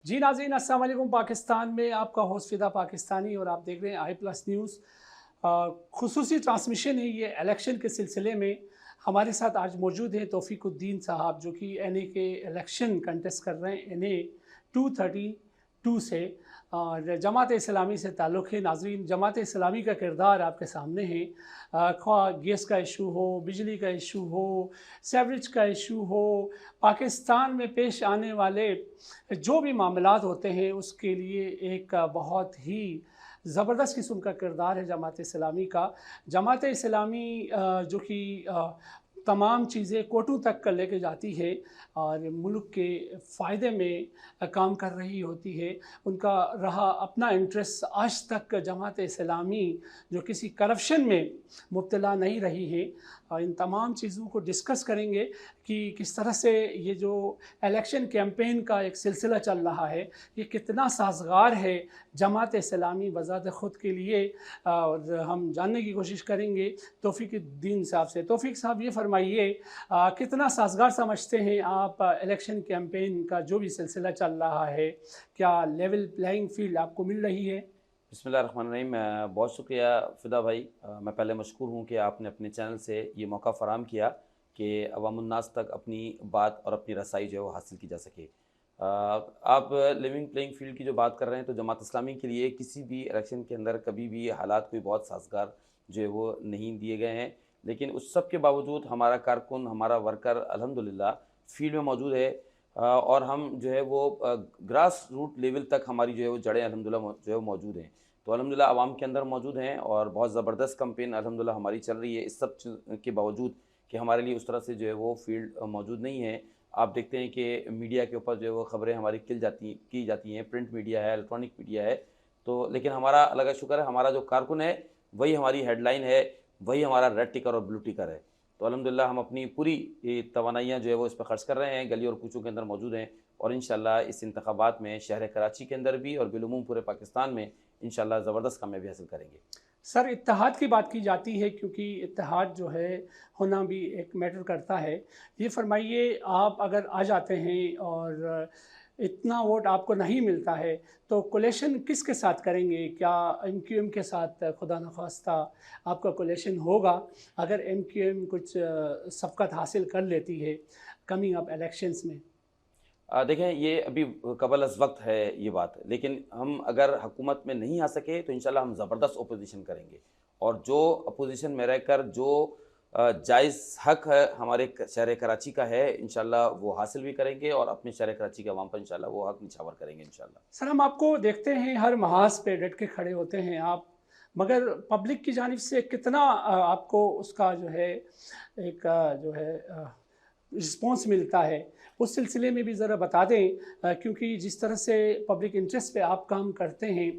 जी नाज़रीन, अस्सलाम वालेकुम। पाकिस्तान में आपका होस्ट फ़िदा पाकिस्तानी और आप देख रहे हैं आई प्लस न्यूज़। खुसूसी ट्रांसमिशन है ये इलेक्शन के सिलसिले में। हमारे साथ आज मौजूद हैं तौफ़ीकुद्दीन साहब, जो कि एनए के इलेक्शन कंटेस्ट कर रहे हैं, एनए 232 से, और जमात इस्लामी से ताल्लुक़ है। नाज़रीन, जमात इस्लामी का किरदार आपके सामने है। ख्वाह गैस का इशू हो, बिजली का इशू हो, सेवरेज का इशू हो, पाकिस्तान में पेश आने वाले जो भी मामलात होते हैं उसके लिए एक बहुत ही ज़बरदस्त किस्म का किरदार है जमात इस्लामी का। जमात इस्लामी जो कि तमाम चीज़ें कोर्टों तक कर लेके जाती है और मुल्क के फ़ायदे में काम कर रही होती है। उनका रहा अपना इंटरेस्ट आज तक जमात इस्लामी जो किसी करप्शन में मुब्तला नहीं रही है। और इन तमाम चीज़ों को डिस्कस करेंगे कि किस तरह से ये जो इलेक्शन कैंपेन का एक सिलसिला चल रहा है, ये कितना साज़गार है जमात इस्लामी बज़ात ख़ुद के लिए। और हम जानने की कोशिश करेंगे तौफ़ीकुद्दीन साहब से। तौफ़ीक साहब, ये फ़रमाइए, कितना साज़गार समझते हैं आप इलेक्शन कैंपेन का जो भी सिलसिला चल रहा है? क्या लेवल प्लेइंग फ़ील्ड आपको मिल रही है? बिस्मिल्लाहिर्रहमानिर्रहीम। बहुत शुक्रिया फ़िदा भाई। मैं पहले मशकूर हूँ कि आपने अपने चैनल से ये मौका फ़राहम किया कि अवामुन्नास तक अपनी बात और अपनी रसाई जो है वो हासिल की जा सके। आप लिविंग प्लेइंग फ़ील्ड की जो बात कर रहे हैं, तो जमात इस्लामी के लिए किसी भी इलेक्शन के अंदर कभी भी हालात कोई बहुत साज़गार जो है वो नहीं दिए गए हैं। लेकिन उस सब के बावजूद हमारा कारकुन, हमारा वर्कर अल्हम्दुलिल्लाह फ़ील्ड में मौजूद है। और हम जो है वो ग्रास रूट लेवल तक हमारी जो है वो जड़ें अल्हम्दुलिल्लाह जो है वो मौजूद हैं। तो अल्हम्दुलिल्लाह आवाम के अंदर मौजूद हैं और बहुत ज़बरदस्त कैंपेन अल्हम्दुलिल्लाह हमारी चल रही है, इस सब के बावजूद कि हमारे लिए उस तरह से जो है वो फ़ील्ड मौजूद नहीं है। आप देखते हैं कि मीडिया के ऊपर जो है वो ख़बरें हमारी की जाती हैं, प्रिंट मीडिया है, इलेक्ट्रॉनिक मीडिया है। तो लेकिन हमारा अल्लाह का शुक्र है, हमारा जो कारकुन है वही हमारी हेडलाइन है, वही हमारा रेड टिकर और ब्लू टिकर है। तो अल्हम्दुलिल्लाह हम अपनी पूरी तवानाइयाँ जो है वो इस पे ख़र्च कर रहे हैं, गली और कूचों के अंदर मौजूद हैं और इंशाअल्लाह इस इंतखाबात में शहर कराची के अंदर भी और बिलुमूम पूरे पाकिस्तान में इंशाअल्लाह ज़बरदस्त कामयाबी हासिल करेंगे। सर, इत्तेहाद की बात की जाती है क्योंकि इत्तेहाद जो है होना भी एक मैटर करता है। ये फ़रमाइए, आप अगर आ जाते हैं और इतना वोट आपको नहीं मिलता है, तो कोलेशन किसके साथ करेंगे? क्या एमक्यूएम के साथ खुदा न ख़ास्ता आपका कोलेशन होगा अगर एमक्यूएम कुछ सबक़त हासिल कर लेती है कमिंग अप इलेक्शंस में? देखें, ये अभी क़बल अज़ वक़्त है ये बात, लेकिन हम अगर हुकूमत में नहीं आ सके तो इंशाअल्लाह हम ज़बरदस्त अपोज़िशन करेंगे और जो अपोज़िशन में रहकर जो जायज़ हक़ है हमारे शहर कराची का है, इंशाअल्लाह वो हासिल भी करेंगे और अपने शहर कराची के अवाम पर इंशाअल्लाह वो हक़ निछावर करेंगे इंशाअल्लाह। सर, हम आपको देखते हैं हर महाज़ पे डट के खड़े होते हैं आप, मगर पब्लिक की जानिब से कितना आपको उसका जो है एक जो है रिस्पॉन्स मिलता है? उस सिलसिले में भी ज़रा बता दें, क्योंकि जिस तरह से पब्लिक इंटरेस्ट पे आप काम करते हैं,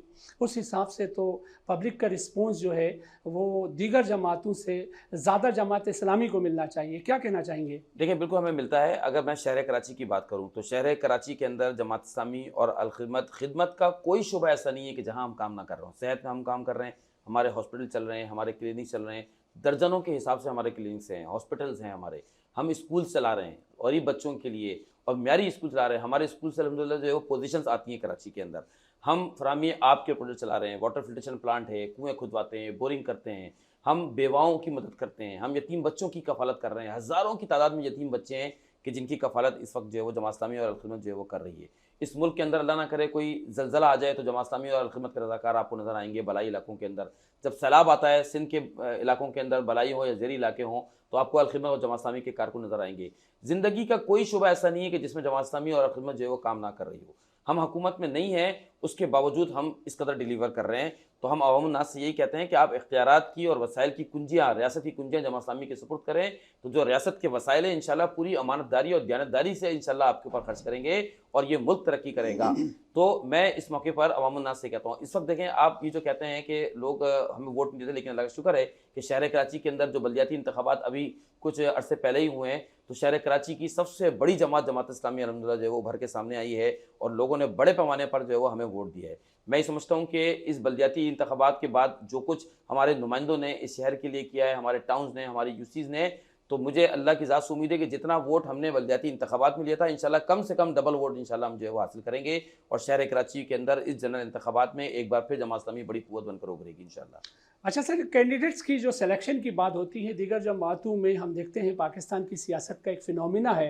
उस हिसाब से तो पब्लिक का रिस्पॉन्स जो है वो दीगर जमातों से ज़्यादा जमात इस्लामी को मिलना चाहिए। क्या कहना चाहेंगे? देखिए, बिल्कुल हमें मिलता है। अगर मैं शहर कराची की बात करूँ, तो शहर कराची के अंदर जमात इस्लामी और खिदमत का कोई शुबा ऐसा नहीं है कि जहाँ हम काम ना कर रहे हों। सेहत में हम काम कर रहे हैं, हमारे हॉस्पिटल चल रहे हैं, हमारे क्लिनिक चल रहे हैं, दर्जनों के हिसाब से हमारे क्लिनिक्स हैं, हॉस्पिटल्स हैं हमारे। हम स्कूल चला रहे हैं गरीब बच्चों के लिए और म्यारी स्कूल चला रहे हैं। हमारे स्कूल से अल्हम्दुलिल्लाह जो है वो पोज़ीशंस आती हैं कराची के अंदर। हम फराहमी आब के प्रोजेक्ट चला रहे हैं, वाटर फ़िल्ट्रेशन प्लांट है, कुएँ खुदवाते हैं, बोरिंग करते हैं। हम बेवाओं की मदद करते हैं, हम यतीम बच्चों की कफ़ालत कर रहे हैं। हज़ारों की तादाद में यतीम बच्चे हैं कि जिनकी कफ़ालत इस वक़्त जो है वो जमात इस्लामी और अल-खिदमत जो है वो कर रही है। इस मुल्क के अंदर अल्लाह ना करे कोई ज़लज़ला आ जाए तो जमात इस्लामी और अल-खिदमत के रज़ाकार आपको नज़र आएँगे बलाई इलाकों के अंदर। जब सैलाब आता है सिंध के इलाकों के अंदर, बलाई हो या ज़ेरी इलाके हों, तो आपको अल-खिदमत और जमात इस्लामी के कारकुन नज़र आएँगे। ज़िंदगी का कोई शुबा ऐसा नहीं है कि जिसमें जमात इस्लामी और अल-खिदमत जो है वो काम ना कर रही हो। हम हुकूमत में नहीं हैं, उसके बावजूद हम इस कदर डिलीवर कर रहे हैं। तो हम अवामुन्नास से यही कहते हैं कि आप इख्तियारात की और वसाइल की कुंजियाँ, रियासत की कुंजियाँ जमात इस्लामी के सुपुर्द करें, तो जो रियासत के वसाइल हैं इंशाअल्लाह पूरी अमानतदारी और दयानतदारी से इंशाअल्लाह आपके ऊपर खर्च करेंगे और ये मुल्क तरक्की करेगा। तो मैं इस मौके पर अवामुन्नास से कहता हूँ, इस वक़्त देखें आप ये जो कहते हैं कि लोग हमें वोट नहीं देते, लेकिन अल्लाह का शुक्र है कि शहर कराची के अंदर जो बल्दियाती इंतखाबात अभी कुछ अरसे पहले ही हुए हैं, तो शहर कराची की सबसे बड़ी जमात इस्लामी अल्हम्दुलिल्लाह जो है वो उभर के सामने आई है और लोगों ने बड़े पैमाने पर जो है वो हमें वोट दिया है। मैं ये समझता हूँ कि इस बल्दियाती इंतखाबात के बाद जो कुछ हमारे नुमाइंदों ने इस शहर के लिए किया है, हमारे टाउन्स ने, हमारे यूसीज़ ने, तो मुझे अल्लाह की ज़ात से उम्मीद है कि जितना वोट हमने बलदियाती इंतखाबात में लिया था, इंशाल्लाह कम से कम डबल वोट इंशाल्लाह हम जो है वो हासिल करेंगे और शहर कराची के अंदर इस जनरल इंतखाबात में एक बार फिर जमात इस्लामी बड़ी कुव्वत बनकर उभरेगी इंशाल्लाह। अच्छा सर, कैंडिडेट्स की जो सिलेक्शन की बात होती है दीगर जमातों में, हम देखते हैं पाकिस्तान की सियासत का एक फिनोमिना है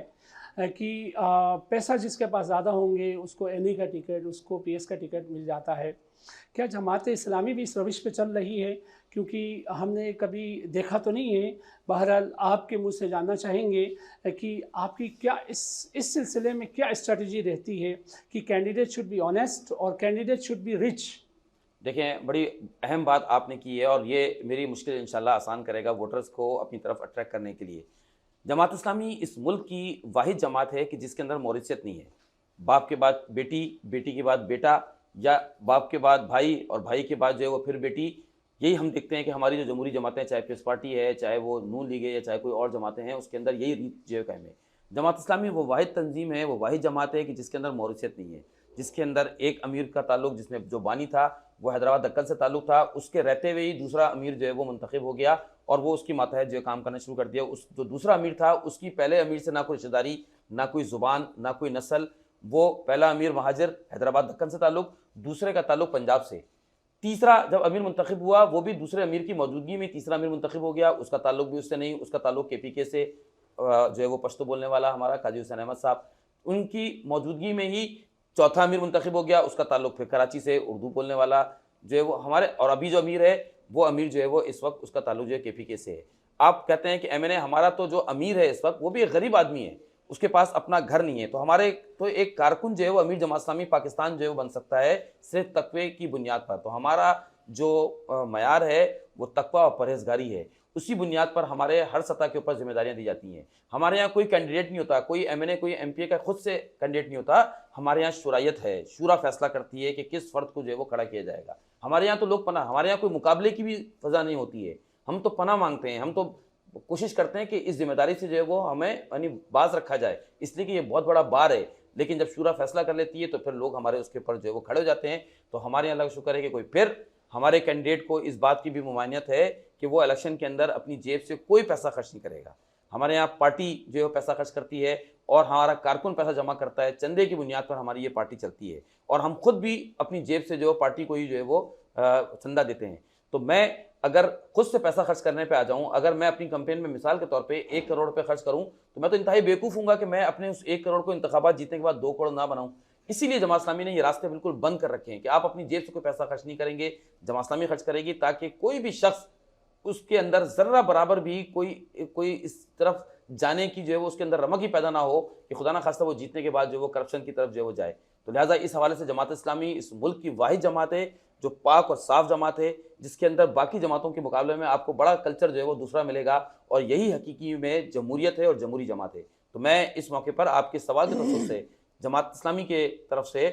कि पैसा जिसके पास ज़्यादा होंगे उसको एनी का टिकट, उसको पीएस का टिकट मिल जाता है। क्या जमात इस्लामी भी इस रविश पे चल रही है? क्योंकि हमने कभी देखा तो नहीं है। बहरहाल आपके मुंह से जानना चाहेंगे कि आपकी क्या इस सिलसिले में क्या स्ट्रेटजी रहती है कि कैंडिडेट शुड बी ऑनेस्ट और कैंडिडेट शुड बी रिच। देखें, बड़ी अहम बात आपने की है और ये मेरी मुश्किल इंशाल्लाह आसान करेगा वोटर्स को अपनी तरफ अट्रैक्ट करने के लिए। जमात इस्लामी इस मुल्क की वाहिद जमात है कि जिसके अंदर मौरिसियत नहीं है। बाप के बाद बेटी, बेटी के बाद बेटा, या बाप के बाद भाई और भाई के बाद जो है वो फिर बेटी। यही हम देखते हैं कि हमारी जो जमहूरी जमातें, चाहे पीपल्स पार्टी है, चाहे वो नून लीग है, या चाहे कोई और जमातें हैं, उसके अंदर यही रीत जो है कायम है। जमात इस्लामी वो वाहिद तंजीम है, वो वाहिद जमात है कि जिसके अंदर मौरिसियत नहीं है, जिसके अंदर एक अमीर का ताल्लुक, जिसमें जो बानी था वो हैदराबाद दक्कन से ताल्लुक था, उसके रहते हुए ही दूसरा अमीर जो है वो मुंतखब हो गया और वो उसकी मातहत जो है काम करना शुरू कर दिया। उस जो दूसरा अमीर था उसकी पहले अमीर से ना कोई रिश्तेदारी, ना कोई ज़ुबान, ना कोई नस्ल। वो पहला अमीर महाजिर हैदराबाद दक्कन से ताल्लुक, दूसरे का ताल्लुक पंजाब से। तीसरा जब अमीर मुंतखब हुआ वो भी दूसरे अमीर की मौजूदगी में तीसरा अमीर मुंतखब हो गया, उसका ताल्लुक भी उससे नहीं, उसका ताल्लुक KPK से जो है वो पश्तो बोलने वाला हमारा काजी हुसैन अहमद साहब, उनकी मौजूदगी में ही चौथा अमीर मुंतखब हो गया, उसका ताल्लुक फिर कराची से उर्दू बोलने वाला जो है वो हमारे, और अभी जो अमीर है वो अमीर जो है वो इस वक्त उसका ताल्लुक जो है KPK से है। आप कहते हैं कि MNA, हमारा तो जो अमीर है इस वक्त वो भी एक गरीब आदमी है, उसके पास अपना घर नहीं है। तो हमारे तो एक कारकुन जो है वो अमीर जमात इस्लामी पाकिस्तान जो है वो बन सकता है सिर्फ तकवे की बुनियाद पर। तो हमारा जो मयार है वो तकवा और परहेजगारी है, उसी बुनियाद पर हमारे हर सतह के ऊपर जिम्मेदारियां दी जाती हैं। हमारे यहाँ कोई कैंडिडेट नहीं होता, कोई MNA कोई MPA का खुद से कैंडिडेट नहीं होता। हमारे यहाँ शुरायत है, शूरा फैसला करती है कि किस फर्द को जो है वो खड़ा किया जाएगा। हमारे यहाँ तो लोग पनाह, हमारे यहाँ कोई मुकाबले की भी फजा नहीं होती है, हम तो पनाह मांगते हैं, हम तो कोशिश करते हैं कि इस जिम्मेदारी से जो है वो हमें यानी बाज रखा जाए, इसलिए कि ये बहुत बड़ा बार है। लेकिन जब शूरा फैसला कर लेती है तो फिर लोग हमारे उसके ऊपर जो है वो खड़े हो जाते हैं। तो हमारे यहाँ अल्लाह का शुक्र है कि कोई फिर हमारे कैंडिडेट को इस बात की भी मुमानियत है कि वो इलेक्शन के अंदर अपनी जेब से कोई पैसा खर्च नहीं करेगा। हमारे यहाँ पार्टी जो है वो पैसा खर्च करती है और हमारा कारकुन पैसा जमा करता है, चंदे की बुनियाद पर हमारी ये पार्टी चलती है और हम खुद भी अपनी जेब से जो पार्टी को ही जो है वो चंदा देते हैं। तो मैं अगर खुद से पैसा खर्च करने पे आ जाऊं, अगर मैं अपनी कैंपेन में मिसाल के तौर पे 1 करोड़ रुपए खर्च करूं, तो मैं तो इंतहाई बेवकूफ़ हूँगा कि मैं अपने उस 1 करोड़ को इंतखाबात जीतने के बाद 2 करोड़ ना बनाऊं। इसीलिए जमात इस्लामी ने ये रास्ते बिल्कुल बंद कर रखे हैं कि आप अपनी जेब से कोई पैसा खर्च नहीं करेंगे, जमात इस्लामी खर्च करेगी, ताकि कोई भी शख्स उसके अंदर ज़र्रा बराबर भी कोई इस तरफ जाने की जो है वो उसके अंदर रमक ही पैदा ना हो कि खुदा ना खास्ता वो जीतने के बाद जो वो करप्शन की तरफ जो है वो जाए। तो लिहाजा इस हवाले से जमात इस्लामी इस मुल्क की वाहिद जमात है जो पाक और साफ जमात है, जिसके अंदर बाकी जमातों के मुकाबले में आपको बड़ा कल्चर जो है वो दूसरा मिलेगा और यही हकीकी में जमहूरियत है और जमहूरी जमात है। तो मैं इस मौके पर आपके सवाल के तसव्वुर से जमात इस्लामी के तरफ से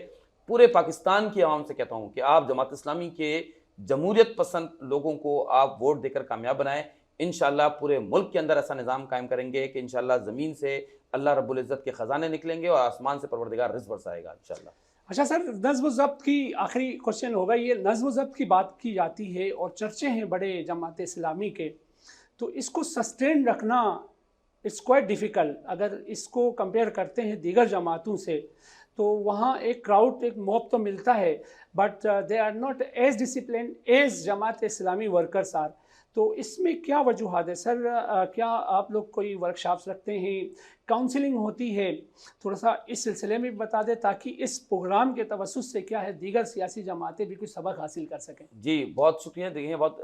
पूरे पाकिस्तान की आवाम से कहता हूँ कि आप जमात इस्लामी के जमहूरियत पसंद लोगों को आप वोट देकर कामयाब बनाएं। इंशाअल्लाह पूरे मुल्क के अंदर ऐसा निज़ाम कायम करेंगे कि इंशाअल्लाह ज़मीन से अल्लाह रब्बुल इज़्ज़त के ख़जाने निकलेंगे और आसमान से परवरदिगार रिज़्क़ बरसाएगा इंशाअल्लाह। अच्छा सर, नज़्म ज़ब्त की आखिरी क्वेश्चन होगा। ये नज़्म ज़ब्त की बात की जाती है और चर्चे हैं बड़े जमात इस्लामी के, तो इसको सस्टेन रखना इट्स क्वाइट डिफ़िकल्ट। अगर इसको कंपेयर करते हैं दीगर जमातों से तो वहाँ एक क्राउड, एक मॉब तो मिलता है, but they are not as discipline as Jamaat Islami workers are. तो इसमें क्या वजूहात है सर? क्या आप लोग कोई वर्कशॉप्स रखते हैं, काउंसलिंग होती है? थोड़ा सा इस सिलसिले में भी बता दें ताकि इस प्रोग्राम के तवस्सुत से क्या है दीगर सियासी जमातें भी कुछ सबक हासिल कर सकें। जी, बहुत शुक्रिया। देखिए, बहुत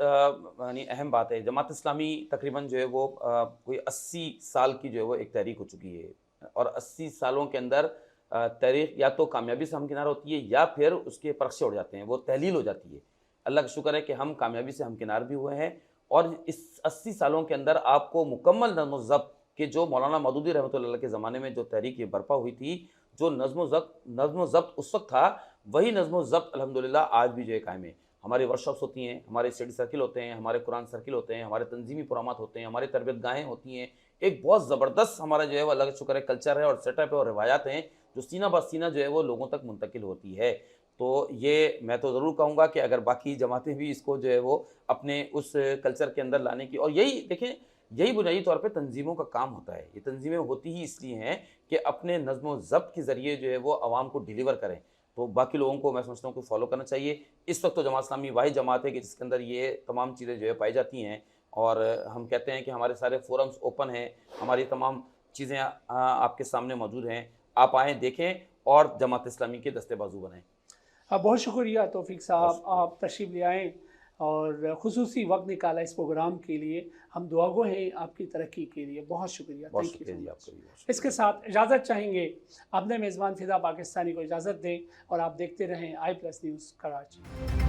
यानी अहम बात है। जमात इस्लामी तकरीबन जो है वो कोई 80 साल की जो है वो एक तहरीक हो चुकी है और 80 सालों के अंदर तहरीक या तो कामयाबी से हमकिनार होती है या फिर उसके परखचे उड़ जाते हैं, वो तहलील हो जाती है। अल्लाह का शुक्र है कि हम कामयाबी से हमकिनार भी हुए हैं और इस 80 सालों के अंदर आपको मुकम्मल नज़्म ज़ब्त के जो मौलाना मौदूदी रहमतुल्लाह अलैह के ज़माने में जो तहरीक ये बर्पा हुई थी, जो नज़्म ज़ब्त उस वक्त था, वही नज़्म ज़ब्त अल्हम्दुलिल्लाह आज भी जो है कायम है। हमारी वर्कशॉप्स होती हैं, हमारे स्टडी सर्किल होते हैं, हमारे कुरान सर्किल होते हैं, हमारे तंजीमी प्रोग्रामात होते हैं, हमारे तरबियत गाहें होती हैं। एक बहुत ज़बरदस्त हमारा जो है वो अल्लाह का शुक्र है कल्चर है और सेटअप है और रिवायात हैं जो सीना ब सीना जो है वो लोगों तक मुंतकिल होती है। तो ये मैं तो ज़रूर कहूँगा कि अगर बाकी जमातें भी इसको जो है वो अपने उस कल्चर के अंदर लाने की, और यही देखें, यही बुनियादी तौर पे तंजीमों का काम होता है। ये तंजीमें होती ही इसलिए हैं कि अपने नज़्म ज़ब्त के ज़रिए जो है वो आवाम को डिलीवर करें। तो बाकी लोगों को मैं समझता हूँ कि फॉलो करना चाहिए। इस वक्त तो जमात इस्लामी वाहिद जमात है कि जिसके अंदर ये तमाम चीज़ें जो है पाई जाती हैं, और हम कहते हैं कि हमारे सारे फोरम्स ओपन हैं, हमारी तमाम चीज़ें आपके सामने मौजूद हैं। आप आएँ, देखें और जमात इस्लामी के दस्ते बाजू बनें। बहुत शुक्रिया तौफीक साहब, बहुत शुक्रिया। आप तशरीफ़ ले आएँ और खुसूसी वक्त निकाला इस प्रोग्राम के लिए। हम दुआगो हैं आपकी तरक्की के लिए। बहुत शुक्रिया, बहुत थैंक यू शुक्रिया सो जी, मच। आपका भी बहुत शुक्रिया। इसके साथ इजाज़त चाहेंगे अपने मेज़बान फ़िदा पाकिस्तानी को इजाज़त दें और आप देखते रहें आई प्लस न्यूज़ कराची।